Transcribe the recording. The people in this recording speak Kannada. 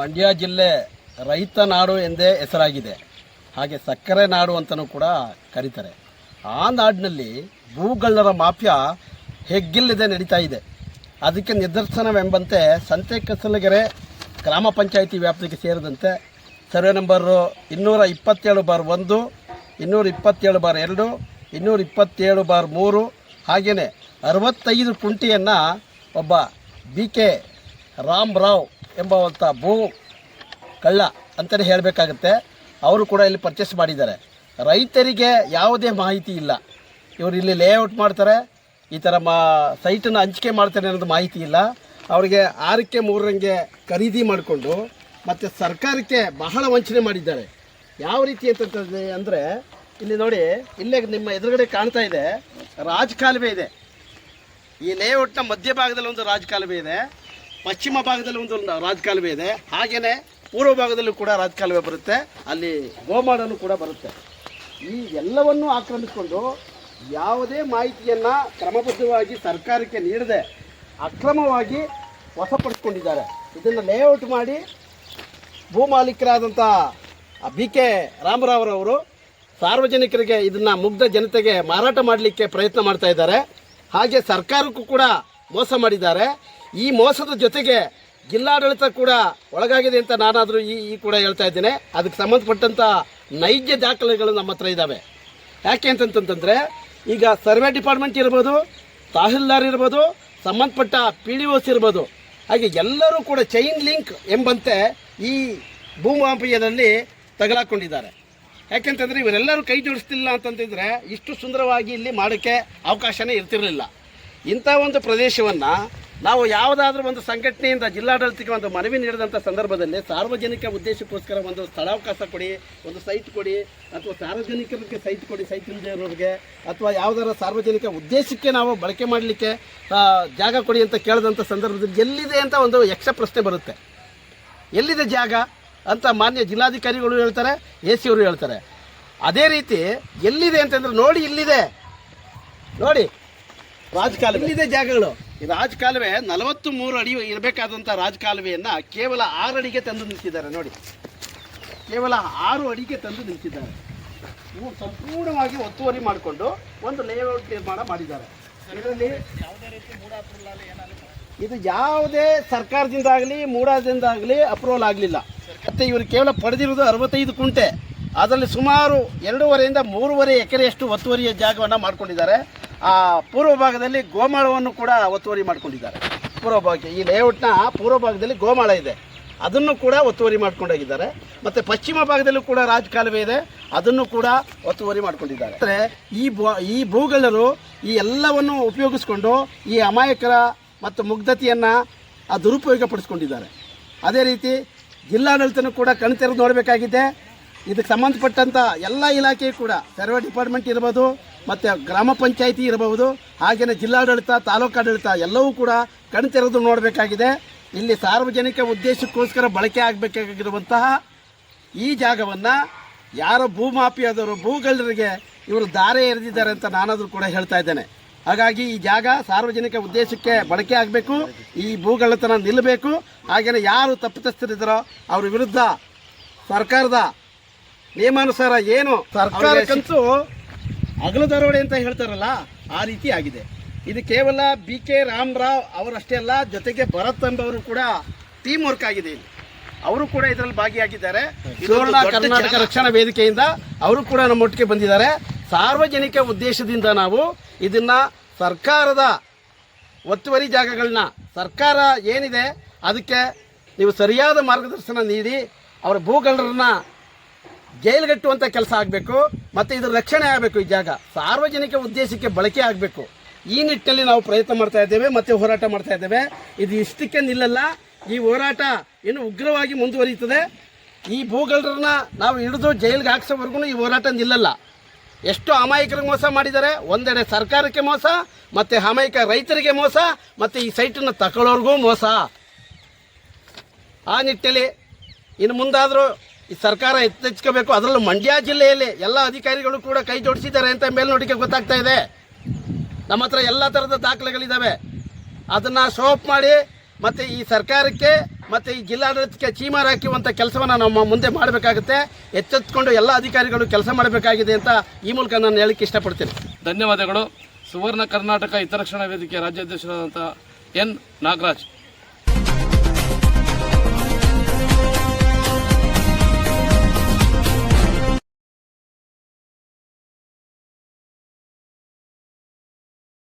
ಮಂಡ್ಯ ಜಿಲ್ಲೆ ರೈತ ನಾಡು ಎಂದೇ ಹೆಸರಾಗಿದೆ. ಹಾಗೆ ಸಕ್ಕರೆ ನಾಡು ಅಂತಲೂ ಕೂಡ ಕರೀತಾರೆ. ಆ ನಾಡಿನಲ್ಲಿ ಭೂಗಳ್ಳರ ಮಾಫಿಯಾ ಹೆಗ್ಗಿಲ್ಲದೆ ನಡೀತಾ ಇದೆ. ಅದಕ್ಕೆ ನಿದರ್ಶನವೆಂಬಂತೆ ಸಂತೆಕಸಲಗೆರೆ ಗ್ರಾಮ ಪಂಚಾಯಿತಿ ವ್ಯಾಪ್ತಿಗೆ ಸೇರಿದಂತೆ ಸರ್ವೆ ನಂಬರು 227/1, 227/2, 227/3 ಹಾಗೆಯೇ 65 ಕುಂಟಿಯನ್ನು ಒಬ್ಬ BK ರಾಮರಾವ್ ಎಂಬಂಥ ಭೂ ಕಳ್ಳ ಅಂತಲೇ ಹೇಳಬೇಕಾಗತ್ತೆ. ಅವರು ಕೂಡ ಇಲ್ಲಿ ಪರ್ಚೇಸ್ ಮಾಡಿದ್ದಾರೆ. ರೈತರಿಗೆ ಯಾವುದೇ ಮಾಹಿತಿ ಇಲ್ಲ. ಇವರು ಇಲ್ಲಿ ಲೇಔಟ್ ಮಾಡ್ತಾರೆ, ಈ ಥರ ಸೈಟನ್ನು ಹಂಚಿಕೆ ಮಾಡ್ತಾರೆ ಅನ್ನೋದು ಮಾಹಿತಿ ಇಲ್ಲ ಅವರಿಗೆ. 6ಕ್ಕೆ 3ರಂಗೆ ಖರೀದಿ ಮಾಡಿಕೊಂಡು ಮತ್ತು ಸರ್ಕಾರಕ್ಕೆ ಬಹಳ ವಂಚನೆ ಮಾಡಿದ್ದಾರೆ. ಯಾವ ರೀತಿ ಅಂತಂತಂದರೆ ಅಂದರೆ ಇಲ್ಲಿ ನೋಡಿ, ಇಲ್ಲೇ ನಿಮ್ಮ ಎದುರುಗಡೆ ಕಾಣ್ತಾ ಇದೆ ರಾಜಕಾಲುವೆ ಇದೆ. ಈ ಲೇಔಟ್ನ ಮಧ್ಯಭಾಗದಲ್ಲಿ ಒಂದು ರಾಜಕಾಲುವೆ ಇದೆ, ಪಶ್ಚಿಮ ಭಾಗದಲ್ಲಿ ಒಂದು ರಾಜಕಾಲುವೆ ಇದೆ, ಹಾಗೆಯೇ ಪೂರ್ವ ಭಾಗದಲ್ಲೂ ಕೂಡ ರಾಜಕಾಲುವೆ ಬರುತ್ತೆ, ಅಲ್ಲಿ ಗೋಮಾಳನು ಕೂಡ ಬರುತ್ತೆ. ಈ ಎಲ್ಲವನ್ನೂ ಆಕ್ರಮಿಸಿಕೊಂಡು ಯಾವುದೇ ಮಾಹಿತಿಯನ್ನು ಕ್ರಮಬದ್ಧವಾಗಿ ಸರ್ಕಾರಕ್ಕೆ ನೀಡದೆ ಅಕ್ರಮವಾಗಿ ವಶಪಡಿಸಿಕೊಂಡಿದ್ದಾರೆ. ಇದನ್ನು ಲೇಔಟ್ ಮಾಡಿ ಭೂ ಮಾಲೀಕರಾದಂಥ BK ರಾಮರಾವ್ರವರು ಸಾರ್ವಜನಿಕರಿಗೆ ಇದನ್ನು ಮುಗ್ಧ ಜನತೆಗೆ ಮಾರಾಟ ಮಾಡಲಿಕ್ಕೆ ಪ್ರಯತ್ನ ಮಾಡ್ತಾ ಇದ್ದಾರೆ. ಹಾಗೆ ಸರ್ಕಾರಕ್ಕೂ ಕೂಡ ಮೋಸ ಮಾಡಿದ್ದಾರೆ. ಈ ಮೋಸದ ಜೊತೆಗೆ ಜಿಲ್ಲಾಡಳಿತ ಕೂಡ ಒಳಗಾಗಿದೆ ಅಂತ ನಾನಾದರೂ ಈ ಕೂಡ ಹೇಳ್ತಾ ಇದ್ದೇನೆ. ಅದಕ್ಕೆ ಸಂಬಂಧಪಟ್ಟಂಥ ನೈಜ ದಾಖಲೆಗಳು ನಮ್ಮ ಹತ್ರ ಇದ್ದಾವೆ. ಯಾಕೆ ಅಂತಂತಂದರೆ ಈಗ ಸರ್ವೆ ಡಿಪಾರ್ಟ್ಮೆಂಟ್ ಇರ್ಬೋದು, ತಹಸೀಲ್ದಾರ್ ಇರ್ಬೋದು, ಸಂಬಂಧಪಟ್ಟ PDOs ಇರ್ಬೋದು, ಹಾಗೆ ಎಲ್ಲರೂ ಕೂಡ ಚೈನ್ ಲಿಂಕ್ ಎಂಬಂತೆ ಈ ಭೂ ಮಾಫಿಯಾದಲ್ಲಿ ತಗಲಾಕೊಂಡಿದ್ದಾರೆ. ಯಾಕೆಂತಂದರೆ ಇವರೆಲ್ಲರೂ ಕೈ ಜೋಡಿಸ್ತಿಲ್ಲ ಅಂತಂತಿದ್ರೆ ಇಷ್ಟು ಸುಂದರವಾಗಿ ಇಲ್ಲಿ ಮಾಡೋಕ್ಕೆ ಅವಕಾಶನೇ ಇರ್ತಿರಲಿಲ್ಲ. ಇಂಥ ಒಂದು ಪ್ರದೇಶವನ್ನು ನಾವು ಯಾವುದಾದ್ರೂ ಒಂದು ಸಂಘಟನೆಯಿಂದ ಜಿಲ್ಲಾಡಳಿತಕ್ಕೆ ಒಂದು ಮನವಿ ನೀಡಿದಂಥ ಸಂದರ್ಭದಲ್ಲಿ ಸಾರ್ವಜನಿಕ ಉದ್ದೇಶಕ್ಕೋಸ್ಕರ ಒಂದು ಸ್ಥಳಾವಕಾಶ ಕೊಡಿ, ಒಂದು ಸೈಟ್ ಕೊಡಿ, ಅಥವಾ ಸಾರ್ವಜನಿಕರಿಗೆ ಸೈಟ್ ಕೊಡಿ, ಸೈಟ್ ಇಲ್ಲದೆ ಇರೋರಿಗೆ, ಅಥವಾ ಯಾವುದಾರ ಸಾರ್ವಜನಿಕ ಉದ್ದೇಶಕ್ಕೆ ನಾವು ಬಳಕೆ ಮಾಡಲಿಕ್ಕೆ ಜಾಗ ಕೊಡಿ ಅಂತ ಕೇಳಿದಂಥ ಸಂದರ್ಭದಲ್ಲಿ ಎಲ್ಲಿದೆ ಅಂತ ಒಂದು ಯಕ್ಷ ಪ್ರಶ್ನೆ ಬರುತ್ತೆ. ಎಲ್ಲಿದೆ ಜಾಗ ಅಂತ ಮಾನ್ಯ ಜಿಲ್ಲಾಧಿಕಾರಿಗಳು ಹೇಳ್ತಾರೆ, AC ಅವರು ಹೇಳ್ತಾರೆ. ಅದೇ ರೀತಿ ಎಲ್ಲಿದೆ ಅಂತಂದ್ರೆ ನೋಡಿ, ಇಲ್ಲಿದೆ ನೋಡಿ ರಾಜಕಾಲುವೆ, ಇಲ್ಲಿದೆ ಜಾಗಗಳು. ಈ ರಾಜಕಾಲುವೆ 43 ಅಡಿ ಇರಬೇಕಾದಂಥ ರಾಜಕಾಲುವೆಯನ್ನು ಕೇವಲ 6 ಅಡಿಗೆ ತಂದು ನಿಂತಿದ್ದಾರೆ. ನೋಡಿ, ಕೇವಲ 6 ಅಡಿಗೆ ತಂದು ನಿಂತಿದ್ದಾರೆ. ಇವು ಸಂಪೂರ್ಣವಾಗಿ ಒತ್ತುವರಿ ಮಾಡಿಕೊಂಡು ಒಂದು ಲೇಔಟ್ ನಿರ್ಮಾಣ ಮಾಡಿದ್ದಾರೆ. ಇದರಲ್ಲಿ ಇದು ಯಾವುದೇ ಸರ್ಕಾರದಿಂದಾಗಲಿ ಮೂಡಾದಿಂದಾಗಲಿ ಅಪ್ರೂವಲ್ ಆಗಲಿಲ್ಲ. ಮತ್ತು ಇವರು ಕೇವಲ ಪಡೆದಿರೋದು 65 ಕುಂಟೆ. ಅದರಲ್ಲಿ ಸುಮಾರು 2.5 ರಿಂದ 3.5 ಎಕರೆಯಷ್ಟು ಒತ್ತುವರಿಯ ಜಾಗವನ್ನು ಮಾಡ್ಕೊಂಡಿದ್ದಾರೆ. ಆ ಪೂರ್ವ ಭಾಗದಲ್ಲಿ ಗೋಮಾಳವನ್ನು ಕೂಡ ಒತ್ತುವರಿ ಮಾಡ್ಕೊಂಡಿದ್ದಾರೆ. ಪೂರ್ವ ಭಾಗಕ್ಕೆ ಈ ಲೇಔಟ್ನ ಪೂರ್ವ ಭಾಗದಲ್ಲಿ ಗೋಮಾಳ ಇದೆ, ಅದನ್ನು ಕೂಡ ಒತ್ತುವರಿ ಮಾಡ್ಕೊಂಡೋಗಿದ್ದಾರೆ. ಮತ್ತು ಪಶ್ಚಿಮ ಭಾಗದಲ್ಲೂ ಕೂಡ ರಾಜಕಾಲುವೆ ಇದೆ, ಅದನ್ನು ಕೂಡ ಒತ್ತುವರಿ ಮಾಡ್ಕೊಂಡಿದ್ದಾರೆ. ಅಂದರೆ ಈ ಭೂಗಳ್ಳರು ಈ ಎಲ್ಲವನ್ನು ಉಪಯೋಗಿಸ್ಕೊಂಡು ಈ ಅಮಾಯಕರ ಮತ್ತು ಮುಗ್ಧತೆಯನ್ನು ದುರುಪಯೋಗ ಪಡಿಸ್ಕೊಂಡಿದ್ದಾರೆ. ಅದೇ ರೀತಿ ಜಿಲ್ಲಾಡಳಿತನೂ ಕೂಡ ಕಣ್ತೆರೆದು ನೋಡಬೇಕಾಗಿದೆ. ಇದಕ್ಕೆ ಸಂಬಂಧಪಟ್ಟಂಥ ಎಲ್ಲ ಇಲಾಖೆಯೂ ಕೂಡ ಸರ್ವೆ ಡಿಪಾರ್ಟ್ಮೆಂಟ್ ಇರ್ಬೋದು, ಮತ್ತು ಗ್ರಾಮ ಪಂಚಾಯಿತಿ ಇರಬಹುದು, ಹಾಗೆಯೇ ಜಿಲ್ಲಾಡಳಿತ, ತಾಲೂಕಾಡಳಿತ ಎಲ್ಲವೂ ಕೂಡ ಕಣ್ತೆರೆದು ನೋಡಬೇಕಾಗಿದೆ. ಇಲ್ಲಿ ಸಾರ್ವಜನಿಕ ಉದ್ದೇಶಕ್ಕೋಸ್ಕರ ಬಳಕೆ ಆಗಬೇಕಾಗಿರುವಂತಹ ಈ ಜಾಗವನ್ನು ಯಾರೋ ಭೂಮಾಫಿಯಾದವರು ಭೂಗಳ್ಳರಿಗೆ ಇವರು ದಾರೆ ಎರೆದಿದ್ದಾರೆ ಅಂತ ನಾನಾದರೂ ಕೂಡ ಹೇಳ್ತಾ ಇದ್ದೇನೆ. ಹಾಗಾಗಿ ಈ ಜಾಗ ಸಾರ್ವಜನಿಕ ಉದ್ದೇಶಕ್ಕೆ ಬಳಕೆ ಆಗಬೇಕು, ಈ ಭೂಗಳ್ಳತನ ನಿಲ್ಲಬೇಕು. ಹಾಗೆಯೇ ಯಾರು ತಪ್ಪಿತಸ್ಥರಿದ್ದಾರೋ ಅವ್ರ ವಿರುದ್ಧ ಸರ್ಕಾರದ ನಿಯಮಾನುಸಾರ ಏನು ಸರ್ಕಾರಕ್ಕಂತೂ ಅಗಲು ದರೋಡೆ ಅಂತ ಹೇಳ್ತಾರಲ್ಲ, ಆ ರೀತಿ ಆಗಿದೆ. ಇದು ಕೇವಲ BK ರಾಮರಾವ್ ಅವರಷ್ಟೇ ಅಲ್ಲ, ಜೊತೆಗೆ ಭರತ್ ಎಂಬವರು ಕೂಡ ಟೀಮ್ ವರ್ಕ್ ಆಗಿದೆ. ಅವರು ಕೂಡ ಇದರಲ್ಲಿ ಭಾಗಿಯಾಗಿದ್ದಾರೆ. ಕರ್ನಾಟಕ ರಕ್ಷಣಾ ವೇದಿಕೆಯಿಂದ ಅವರು ಕೂಡ ನಮ್ಮೊಟ್ಟಿಗೆ ಬಂದಿದ್ದಾರೆ. ಸಾರ್ವಜನಿಕ ಉದ್ದೇಶದಿಂದ ನಾವು ಇದನ್ನು ಸರ್ಕಾರದ ಒತ್ತುವರಿ ಜಾಗಗಳನ್ನ ಸರ್ಕಾರ ಏನಿದೆ ಅದಕ್ಕೆ ನೀವು ಸರಿಯಾದ ಮಾರ್ಗದರ್ಶನ ನೀಡಿ ಅವರ ಭೂಗಳ್ಳರನ್ನ ಜೈಲ್ಗಟ್ಟುವಂಥ ಕೆಲಸ ಆಗಬೇಕು. ಮತ್ತು ಇದರ ರಕ್ಷಣೆ ಆಗಬೇಕು. ಈ ಜಾಗ ಸಾರ್ವಜನಿಕ ಉದ್ದೇಶಕ್ಕೆ ಬಳಕೆ ಆಗಬೇಕು. ಈ ನಿಟ್ಟಿನಲ್ಲಿ ನಾವು ಪ್ರಯತ್ನ ಮಾಡ್ತಾ ಇದ್ದೇವೆ ಮತ್ತು ಹೋರಾಟ ಮಾಡ್ತಾ ಇದ್ದೇವೆ. ಇದು ಇಷ್ಟಕ್ಕೆ ನಿಲ್ಲಲ್ಲ, ಈ ಹೋರಾಟ ಇನ್ನು ಉಗ್ರವಾಗಿ ಮುಂದುವರಿಯುತ್ತದೆ. ಈ ಭೂಗಳ್ಳರನ್ನ ನಾವು ಹಿಡಿದು ಜೈಲಿಗೆ ಹಾಕ್ಸೋವರೆಗೂ ಈ ಹೋರಾಟ ನಿಲ್ಲಲ್ಲ. ಎಷ್ಟು ಅಮಾಯಕರಿಗೆ ಮೋಸ ಮಾಡಿದ್ದಾರೆ, ಒಂದೆಡೆ ಸರ್ಕಾರಕ್ಕೆ ಮೋಸ, ಮತ್ತು ಅಮಾಯಕ ರೈತರಿಗೆ ಮೋಸ, ಮತ್ತು ಈ ಸೈಟನ್ನು ತಗೊಳ್ಳೋರ್ಗೂ ಮೋಸ. ಆ ನಿಟ್ಟಿನಲ್ಲಿ ಇನ್ನು ಮುಂದಾದರೂ ಈ ಸರ್ಕಾರ ಎಚ್ಚೆತ್ಕೋಬೇಕು. ಅದರಲ್ಲೂ ಮಂಡ್ಯ ಜಿಲ್ಲೆಯಲ್ಲಿ ಎಲ್ಲ ಅಧಿಕಾರಿಗಳು ಕೂಡ ಕೈ ಜೋಡಿಸಿದ್ದಾರೆ ಅಂತ ಮೇಲ್ನೋಟಕ್ಕೆ ಗೊತ್ತಾಗ್ತಾ ಇದೆ. ನಮ್ಮ ಹತ್ರ ಎಲ್ಲ ಥರದ ದಾಖಲೆಗಳಿದ್ದಾವೆ. ಅದನ್ನು ಶೋ ಅಪ್ ಮಾಡಿ ಮತ್ತು ಈ ಸರ್ಕಾರಕ್ಕೆ ಮತ್ತು ಈ ಜಿಲ್ಲಾಡಳಿತಕ್ಕೆ ಚೀಮಾರು ಹಾಕುವಂಥ ಕೆಲಸವನ್ನು ನಮ್ಮ ಮುಂದೆ ಮಾಡಬೇಕಾಗುತ್ತೆ. ಎಚ್ಚೆತ್ತುಕೊಂಡು ಎಲ್ಲ ಅಧಿಕಾರಿಗಳು ಕೆಲಸ ಮಾಡಬೇಕಾಗಿದೆ ಅಂತ ಈ ಮೂಲಕ ನಾನು ಹೇಳಕ್ಕೆ ಇಷ್ಟಪಡ್ತೀನಿ. ಧನ್ಯವಾದಗಳು. ಸುವರ್ಣ ಕರ್ನಾಟಕ ಹಿತರಕ್ಷಣಾ ವೇದಿಕೆ ರಾಜ್ಯಾಧ್ಯಕ್ಷರಾದಂಥ ಎನ್ ನಾಗರಾಜ್.